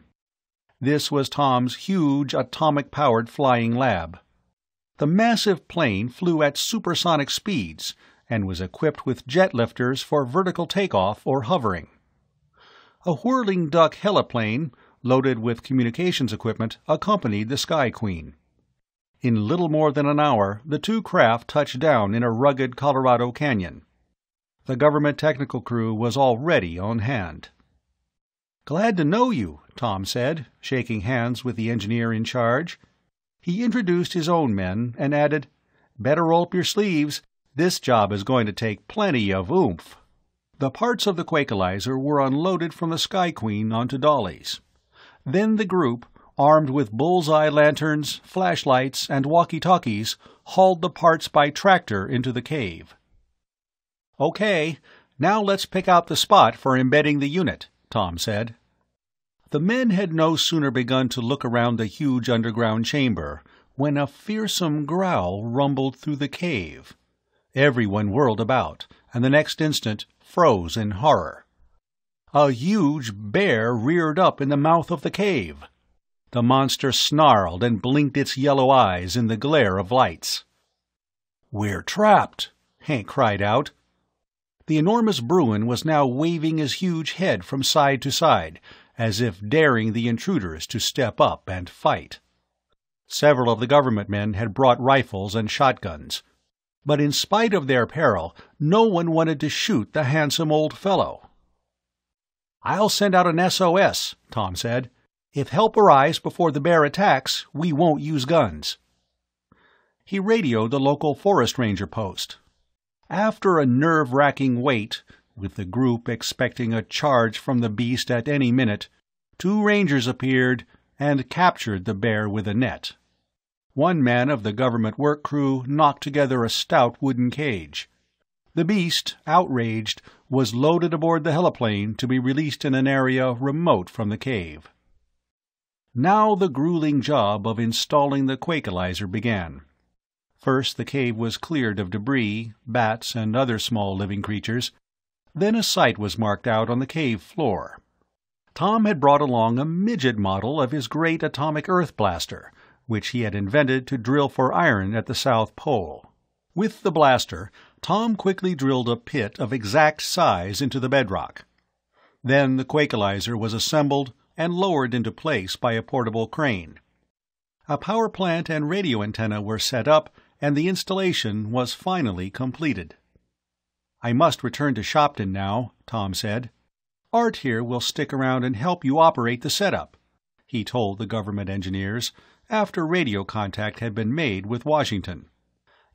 This was Tom's huge atomic-powered flying lab. The massive plane flew at supersonic speeds and was equipped with jet lifters for vertical takeoff or hovering. A whirling duck heliplane, loaded with communications equipment, accompanied the Sky Queen. In little more than an hour, the 2 craft touched down in a rugged Colorado canyon. The government technical crew was already on hand. "Glad to know you," Tom said, shaking hands with the engineer in charge. He introduced his own men and added, "Better roll up your sleeves. This job is going to take plenty of oomph." The parts of the Quakelizer were unloaded from the Sky Queen onto dollies. Then the group, armed with bullseye lanterns, flashlights, and walkie-talkies, hauled the parts by tractor into the cave. "Okay, now let's pick out the spot for embedding the unit," Tom said. The men had no sooner begun to look around the huge underground chamber when a fearsome growl rumbled through the cave. Everyone whirled about, and the next instant froze in horror. A huge bear reared up in the mouth of the cave. The monster snarled and blinked its yellow eyes in the glare of lights. "We're trapped!" Hank cried out. The enormous Bruin was now waving his huge head from side to side, as if daring the intruders to step up and fight. Several of the government men had brought rifles and shotguns, but in spite of their peril, no one wanted to shoot the handsome old fellow. "I'll send out an SOS," Tom said. "If help arrives before the bear attacks, we won't use guns." He radioed the local forest ranger post. After a nerve-wracking wait, with the group expecting a charge from the beast at any minute, 2 rangers appeared and captured the bear with a net. One man of the government work crew knocked together a stout wooden cage. The beast, outraged, was loaded aboard the heliplane to be released in an area remote from the cave. Now the grueling job of installing the Quakelizer began. First the cave was cleared of debris, bats, and other small living creatures. Then a site was marked out on the cave floor. Tom had brought along a midget model of his great atomic earth blaster, which he had invented to drill for iron at the South Pole. With the blaster, Tom quickly drilled a pit of exact size into the bedrock. Then the Quakelizer was assembled and lowered into place by a portable crane. A power plant and radio antenna were set up, and the installation was finally completed. "I must return to Shopton now," Tom said. "Art here will stick around and help you operate the setup," he told the government engineers, after radio contact had been made with Washington.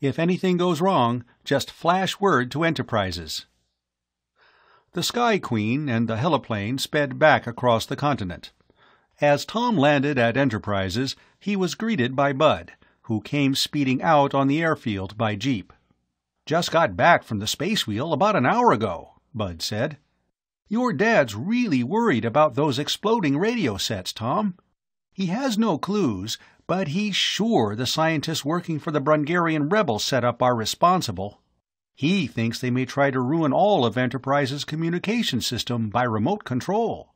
"If anything goes wrong, just flash word to Enterprises." The Sky Queen and the heliplane sped back across the continent. As Tom landed at Enterprises, he was greeted by Bud, who came speeding out on the airfield by jeep. "Just got back from the space wheel about an hour ago," Bud said. "Your dad's really worried about those exploding radio sets, Tom. He has no clues, but he's sure the scientists working for the Brungarian rebel setup are responsible. He thinks they may try to ruin all of Enterprise's communication system by remote control."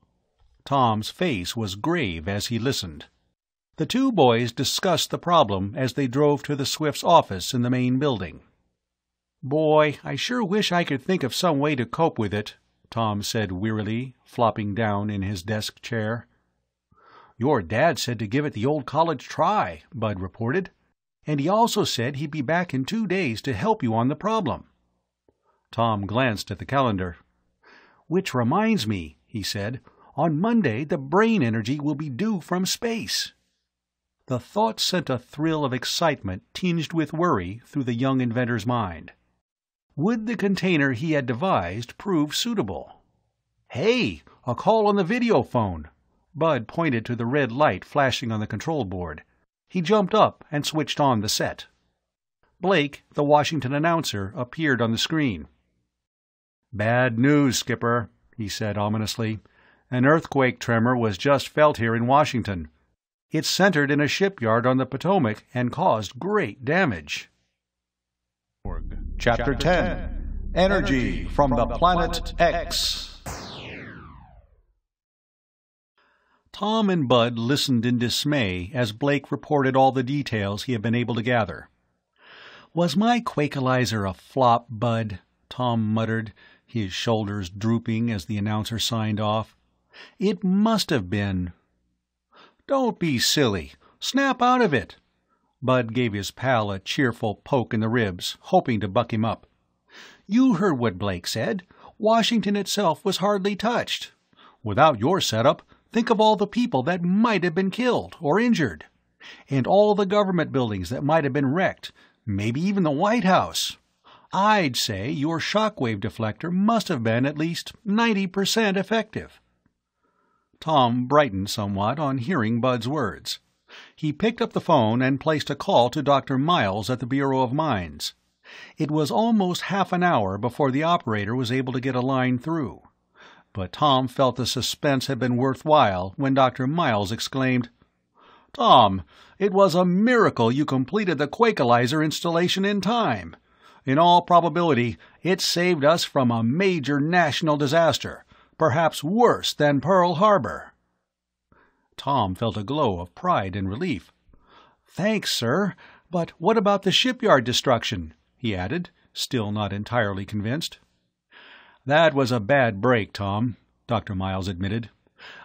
Tom's face was grave as he listened. The 2 boys discussed the problem as they drove to the Swifts' office in the main building. "Boy, I sure wish I could think of some way to cope with it," Tom said wearily, flopping down in his desk chair. "Your dad said to give it the old college try," Bud reported. "And he also said he'd be back in 2 days to help you on the problem." Tom glanced at the calendar. "Which reminds me," he said, "on Monday the brain energy will be due from space." The thought sent a thrill of excitement tinged with worry through the young inventor's mind. Would the container he had devised prove suitable? "Hey, a call on the video phone!" Bud pointed to the red light flashing on the control board. He jumped up and switched on the set. Blake, the Washington announcer, appeared on the screen. "Bad news, Skipper," he said ominously. "An earthquake tremor was just felt here in Washington. It centered in a shipyard on the Potomac and caused great damage." Chapter 10. Energy from the Planet X. Tom and Bud listened in dismay as Blake reported all the details he had been able to gather. "Was my Quakelizer a flop, Bud?" Tom muttered, his shoulders drooping as the announcer signed off. "It must have been." "Don't be silly. Snap out of it." Bud gave his pal a cheerful poke in the ribs, hoping to buck him up. "You heard what Blake said. Washington itself was hardly touched. Without your setup, think of all the people that might have been killed or injured. And all the government buildings that might have been wrecked, maybe even the White House. I'd say your shockwave deflector must have been at least 90% effective." Tom brightened somewhat on hearing Bud's words. He picked up the phone and placed a call to Dr. Miles at the Bureau of Mines. It was almost half an hour before the operator was able to get a line through. But Tom felt the suspense had been worthwhile when Dr. Miles exclaimed, "Tom, it was a miracle you completed the Quakelizer installation in time. In all probability, it saved us from a major national disaster, perhaps worse than Pearl Harbor." Tom felt a glow of pride and relief. "Thanks, sir, but what about the shipyard destruction?" he added, still not entirely convinced. "That was a bad break, Tom," Dr. Miles admitted.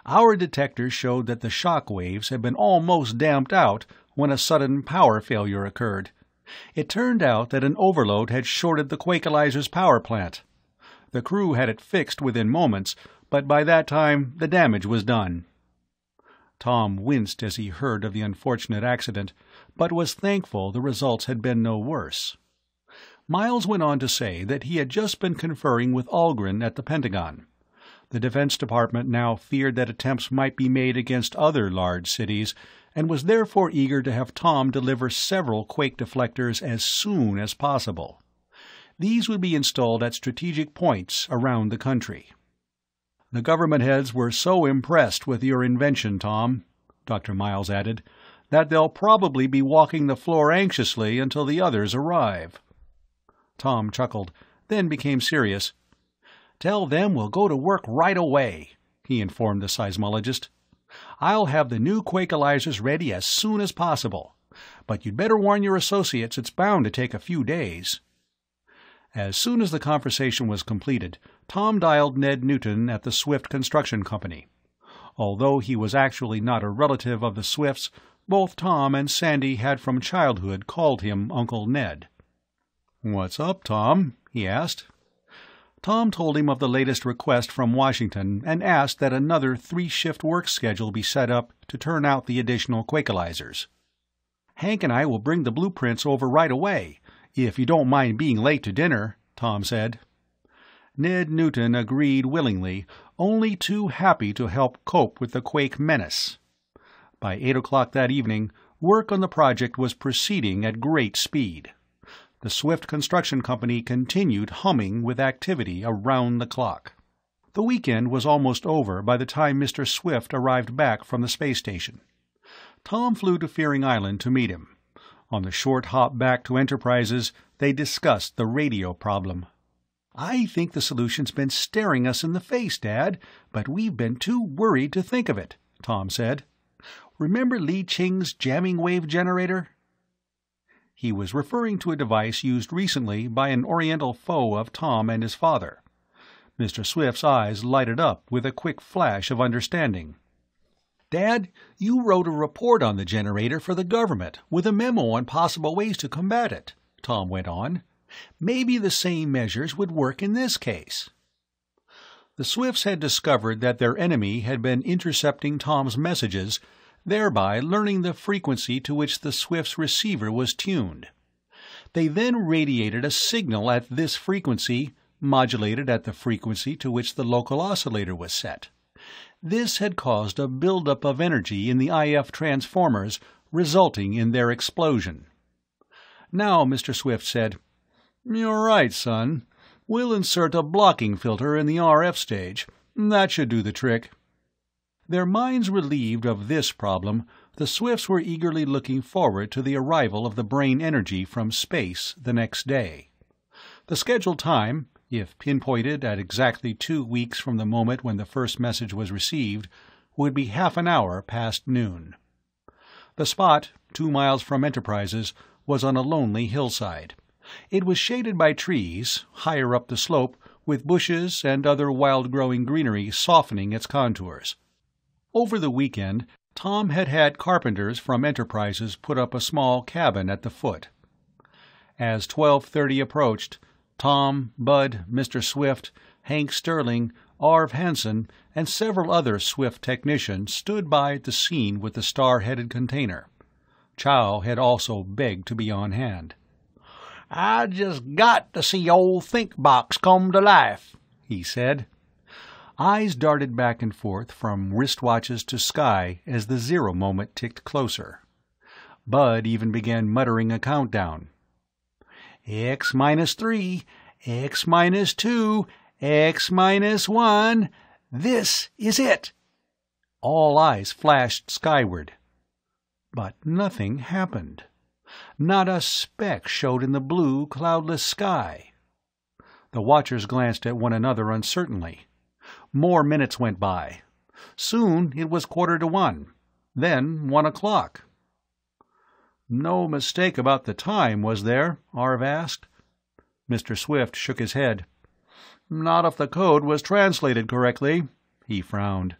"Our detectors showed that the shock waves had been almost damped out when a sudden power failure occurred. It turned out that an overload had shorted the Quakelizer's power plant. The crew had it fixed within moments, but by that time the damage was done." Tom winced as he heard of the unfortunate accident, but was thankful the results had been no worse. Miles went on to say that he had just been conferring with Algren at the Pentagon. The Defense Department now feared that attempts might be made against other large cities, and was therefore eager to have Tom deliver several quake deflectors as soon as possible. These would be installed at strategic points around the country. "The government heads were so impressed with your invention, Tom," Dr. Miles added, "that they'll probably be walking the floor anxiously until the others arrive." Tom chuckled, then became serious. "Tell them we'll go to work right away," he informed the seismologist. "I'll have the new Quakelizers ready as soon as possible. But you'd better warn your associates it's bound to take a few days." As soon as the conversation was completed, Tom dialed Ned Newton at the Swift Construction Company. Although he was actually not a relative of the Swifts, both Tom and Sandy had from childhood called him Uncle Ned. "What's up, Tom?" he asked. Tom told him of the latest request from Washington and asked that another 3-shift work schedule be set up to turn out the additional Quakelizers. "Hank and I will bring the blueprints over right away, if you don't mind being late to dinner," Tom said. Ned Newton agreed willingly, only too happy to help cope with the quake menace. By 8 o'clock that evening, work on the project was proceeding at great speed. The Swift Construction Company continued humming with activity around the clock. The weekend was almost over by the time Mr. Swift arrived back from the space station. Tom flew to Fearing Island to meet him. On the short hop back to Enterprises, they discussed the radio problem. "I think the solution's been staring us in the face, Dad, but we've been too worried to think of it," Tom said. "Remember Li Qing's jamming wave generator?" He was referring to a device used recently by an Oriental foe of Tom and his father. Mr. Swift's eyes lighted up with a quick flash of understanding. "Dad, you wrote a report on the generator for the government with a memo on possible ways to combat it," Tom went on. "Maybe the same measures would work in this case." The Swifts had discovered that their enemy had been intercepting Tom's messages, thereby learning the frequency to which the Swifts' receiver was tuned. They then radiated a signal at this frequency, modulated at the frequency to which the local oscillator was set. This had caused a buildup of energy in the IF transformers, resulting in their explosion. Now Mr. Swift said, "You're right, son. We'll insert a blocking filter in the RF stage. That should do the trick." Their minds relieved of this problem, the Swifts were eagerly looking forward to the arrival of the brain energy from space the next day. The scheduled time, if pinpointed at exactly 2 weeks from the moment when the first message was received, would be half an hour past noon. The spot, 2 miles from Enterprises, was on a lonely hillside. It was shaded by trees, higher up the slope, with bushes and other wild-growing greenery softening its contours. Over the weekend, Tom had had carpenters from Enterprises put up a small cabin at the foot. As 12:30 approached, Tom, Bud, Mr. Swift, Hank Sterling, Arv Hansen, and several other Swift technicians stood by at the scene with the star-headed container. Chow had also begged to be on hand. "I just got to see old Think Box come to life," he said. Eyes darted back and forth from wristwatches to sky as the zero moment ticked closer. Bud even began muttering a countdown. X minus 3, X minus 2, X minus 1. This is it. All eyes flashed skyward. But nothing happened. Not a speck showed in the blue, cloudless sky. The watchers glanced at one another uncertainly. More minutes went by. Soon it was 1:45, then 1 o'clock. "No mistake about the time, was there?" Arv asked. Mr. Swift shook his head. "Not if the code was translated correctly," he frowned.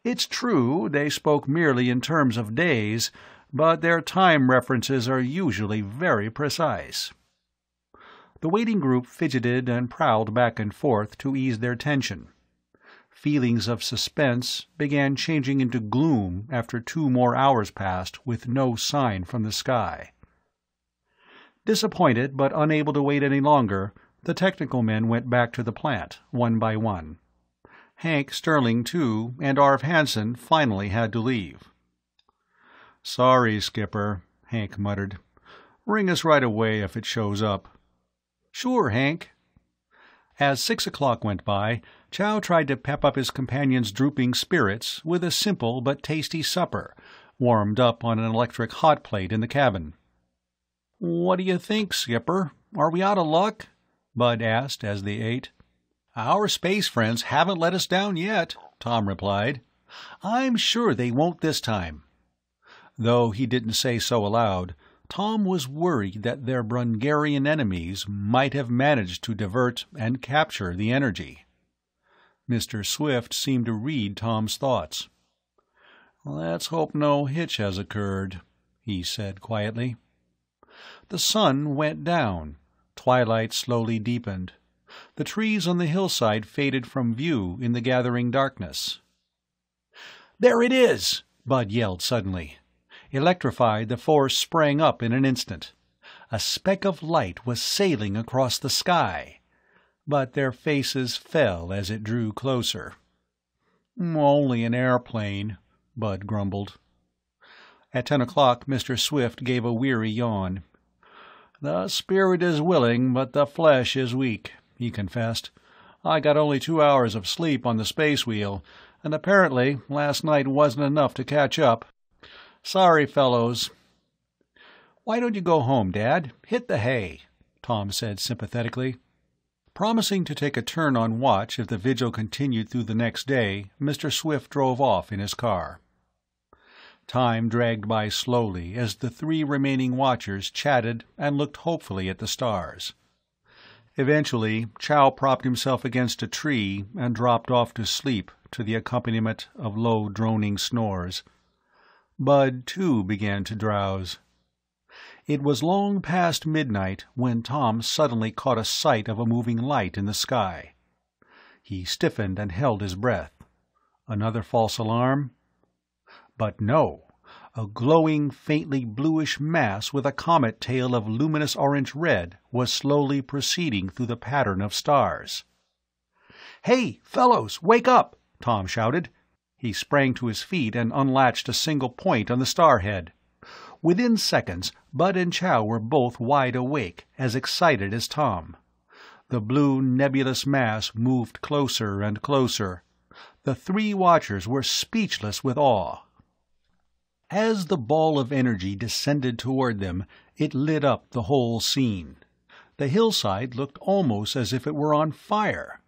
"It's true they spoke merely in terms of days, but their time references are usually very precise." The waiting group fidgeted and prowled back and forth to ease their tension. Feelings of suspense began changing into gloom after 2 more hours passed with no sign from the sky. Disappointed but unable to wait any longer, the technical men went back to the plant, one by one. Hank Sterling, too, and Arv Hansen finally had to leave. "Sorry, Skipper," Hank muttered. "Ring us right away if it shows up." "Sure, Hank." As 6 o'clock went by, Chow tried to pep up his companion's drooping spirits with a simple but tasty supper, warmed up on an electric hot plate in the cabin. "What do you think, Skipper? Are we out of luck?" Bud asked as they ate. "Our space friends haven't let us down yet," Tom replied. "I'm sure they won't this time." Though he didn't say so aloud, Tom was worried that their Brungarian enemies might have managed to divert and capture the energy. Mr. Swift seemed to read Tom's thoughts. "Let's hope no hitch has occurred," he said quietly. The sun went down. Twilight slowly deepened. The trees on the hillside faded from view in the gathering darkness. "There it is!" Bud yelled suddenly. Electrified, the force sprang up in an instant. A speck of light was sailing across the sky, but their faces fell as it drew closer. "Only an airplane," Bud grumbled. At 10 o'clock, Mr. Swift gave a weary yawn. "The spirit is willing, but the flesh is weak," he confessed. "I got only 2 hours of sleep on the space wheel, and apparently last night wasn't enough to catch up. Sorry, fellows." "Why don't you go home, Dad? Hit the hay," Tom said sympathetically. Promising to take a turn on watch if the vigil continued through the next day, Mr. Swift drove off in his car. Time dragged by slowly as the 3 remaining watchers chatted and looked hopefully at the stars. Eventually, Chow propped himself against a tree and dropped off to sleep to the accompaniment of low droning snores. Bud, too, began to drowse. It was long past midnight when Tom suddenly caught a sight of a moving light in the sky. He stiffened and held his breath. Another false alarm? But no. A glowing, faintly bluish mass with a comet tail of luminous orange-red was slowly proceeding through the pattern of stars. "Hey, fellows, wake up!" Tom shouted. He sprang to his feet and unlatched a single point on the starhead. Within seconds, Bud and Chow were both wide awake, as excited as Tom. The blue, nebulous mass moved closer and closer. The 3 watchers were speechless with awe. As the ball of energy descended toward them, it lit up the whole scene. The hillside looked almost as if it were on fire.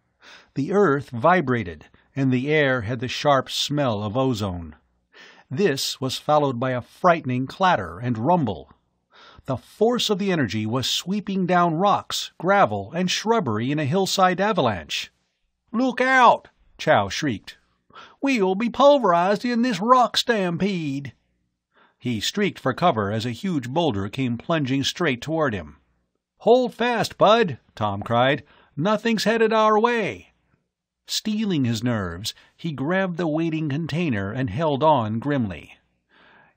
The earth vibrated, and the air had the sharp smell of ozone. This was followed by a frightening clatter and rumble. The force of the energy was sweeping down rocks, gravel, and shrubbery in a hillside avalanche. "Look out!" Chow shrieked. "We'll be pulverized in this rock stampede." He streaked for cover as a huge boulder came plunging straight toward him. "Hold fast, Bud!" Tom cried. "Nothing's headed our way." Steeling his nerves, he grabbed the waiting container and held on grimly.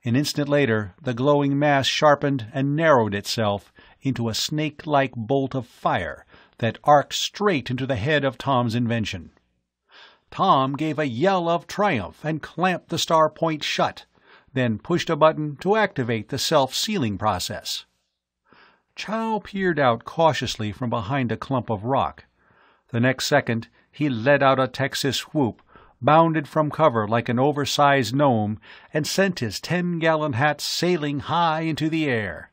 An instant later, the glowing mass sharpened and narrowed itself, into a snake-like bolt of fire that arced straight into the head of Tom's invention. Tom gave a yell of triumph and clamped the star point shut, then pushed a button to activate the self-sealing process. Chow peered out cautiously from behind a clump of rock. The next second he let out a Texas whoop, bounded from cover like an oversized gnome, and sent his 10-gallon hat sailing high into the air.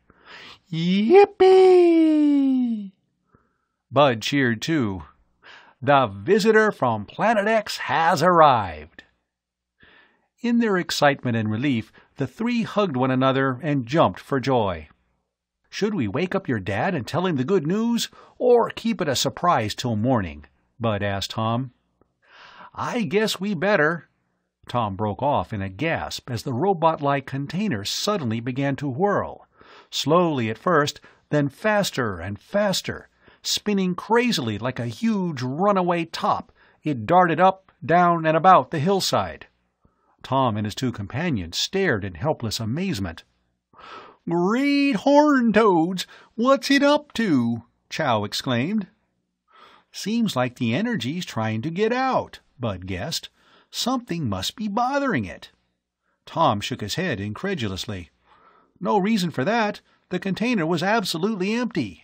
Yippee! Bud cheered too. The visitor from Planet X has arrived. In their excitement and relief, the three hugged one another and jumped for joy. "Should we wake up your dad and tell him the good news, or keep it a surprise till morning?" Bud asked Tom. "I guess we better." Tom broke off in a gasp as the robot-like container suddenly began to whirl, slowly at first, then faster and faster. Spinning crazily like a huge runaway top, it darted up, down, and about the hillside. Tom and his two companions stared in helpless amazement. "Great horn toads! What's it up to?" Chow exclaimed. "Seems like the energy's trying to get out," Bud guessed. "Something must be bothering it." Tom shook his head incredulously. "No reason for that. The container was absolutely empty."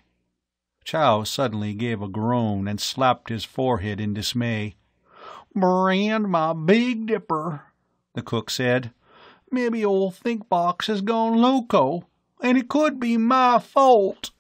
Chow suddenly gave a groan and slapped his forehead in dismay. "Brand my Big Dipper," the cook said. "Maybe old Thinkbox has gone loco, and it could be my fault."